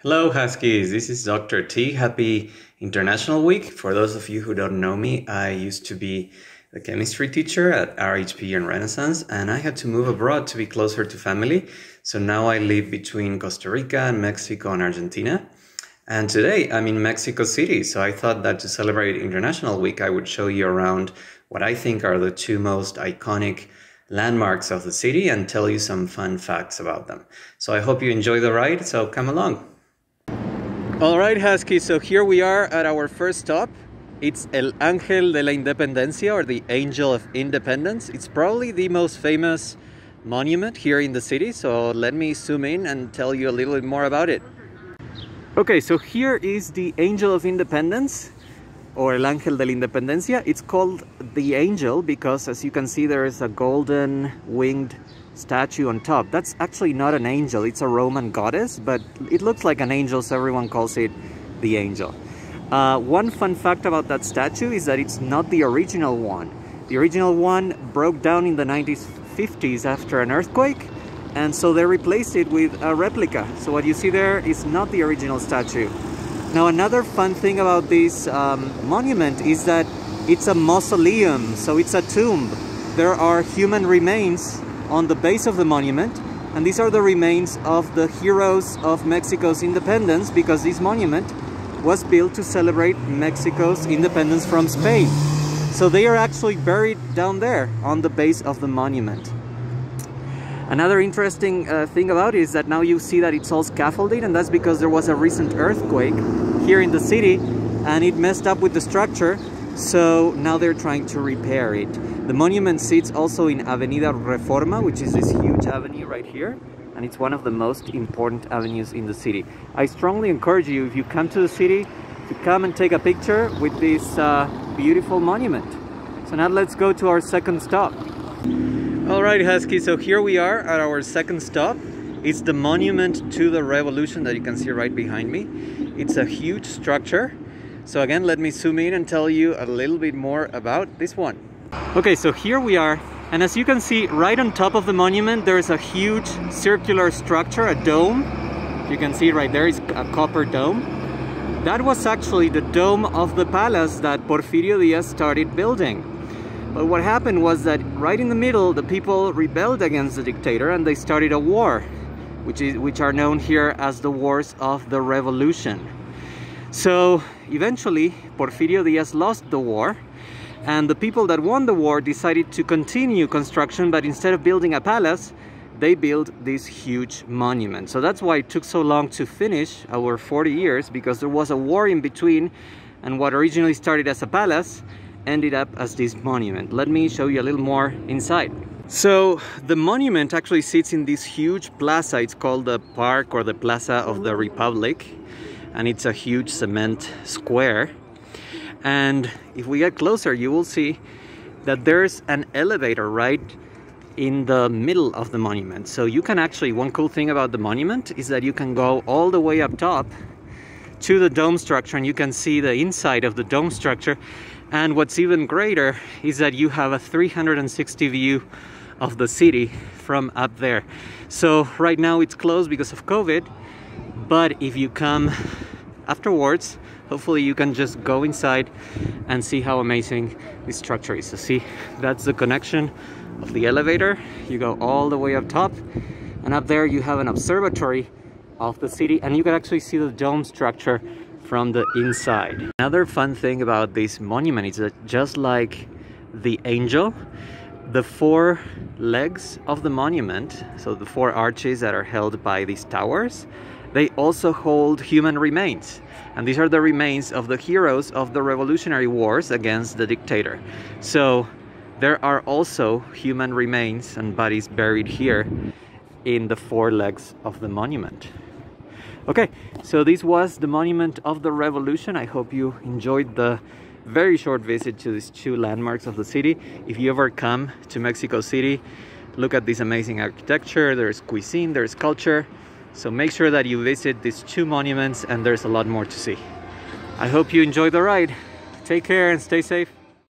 Hello, Huskies. This is Dr. T. Happy International Week. For those of you who don't know me, I used to be the chemistry teacher at RHP and Renaissance, and I had to move abroad to be closer to family. So now I live between Costa Rica and Mexico and Argentina. And today I'm in Mexico City. So I thought that to celebrate International Week, I would show you around what I think are the two most iconic landmarks of the city and tell you some fun facts about them. So I hope you enjoy the ride. So come along. All right, Husky, so here we are at our first stop. It's El Ángel de la Independencia, or the Angel of Independence. It's probably the most famous monument here in the city, so let me zoom in and tell you a little bit more about it. Okay, so here is the Angel of Independence, or El Ángel de la Independencia. It's called the Angel because, as you can see, there is a golden winged statue on top. That's actually not an angel, it's a Roman goddess, but it looks like an angel, so everyone calls it the Angel. One fun fact about that statue is that it's not the original one. The original one broke down in the 1950s after an earthquake, and so they replaced it with a replica. So what you see there is not the original statue. Now, another fun thing about this monument is that it's a mausoleum, so it's a tomb. There are human remains on the base of the monument, and these are the remains of the heroes of Mexico's independence, because this monument was built to celebrate Mexico's independence from Spain. So they are actually buried down there on the base of the monument. Another interesting thing about it is that now you see that it's all scaffolded, and that's because there was a recent earthquake here in the city and it messed up with the structure, so now they're trying to repair it. The monument sits also in Avenida Reforma, which is this huge avenue right here, and it's one of the most important avenues in the city. I strongly encourage you, if you come to the city, to come and take a picture with this beautiful monument. So now let's go to our second stop. Alright, Husky, so here we are at our second stop. It's the Monument to the Revolution that you can see right behind me. It's a huge structure. So again, let me zoom in and tell you a little bit more about this one. Okay, so here we are, and as you can see, right on top of the monument, there is a huge circular structure, a dome. You can see right there is a copper dome. That was actually the dome of the palace that Porfirio Díaz started building. But what happened was that right in the middle, the people rebelled against the dictator and they started a war, which are known here as the Wars of the Revolution. So eventually, Porfirio Díaz lost the war, and the people that won the war decided to continue construction, but instead of building a palace, they built this huge monument. So that's why it took so long to finish, our 40 years, because there was a war in between, and what originally started as a palace ended up as this monument. Let me show you a little more inside. So the monument actually sits in this huge plaza. It's called the Park or the Plaza of the Republic, and it's a huge cement square. And if we get closer, you will see that there's an elevator right in the middle of the monument. So you can actually, one cool thing about the monument is that you can go all the way up top to the dome structure, and you can see the inside of the dome structure. And what's even greater is that you have a 360 view of the city from up there. So right now it's closed because of COVID, but if you come afterwards, hopefully you can just go inside and see how amazing this structure is. So see, that's the connection of the elevator. You go all the way up top, and up there you have an observatory of the city, and you can actually see the dome structure from the inside. Another fun thing about this monument is that just like the angel, the four legs of the monument, so the four arches that are held by these towers, they also hold human remains. And these are the remains of the heroes of the Revolutionary Wars against the dictator. So there are also human remains and bodies buried here in the four legs of the monument. Okay, so this was the Monument of the Revolution. I hope you enjoyed the very short visit to these two landmarks of the city. If you ever come to Mexico City, look at this amazing architecture. There's cuisine, there's culture. So make sure that you visit these two monuments, and there's a lot more to see. I hope you enjoy the ride. Take care and stay safe.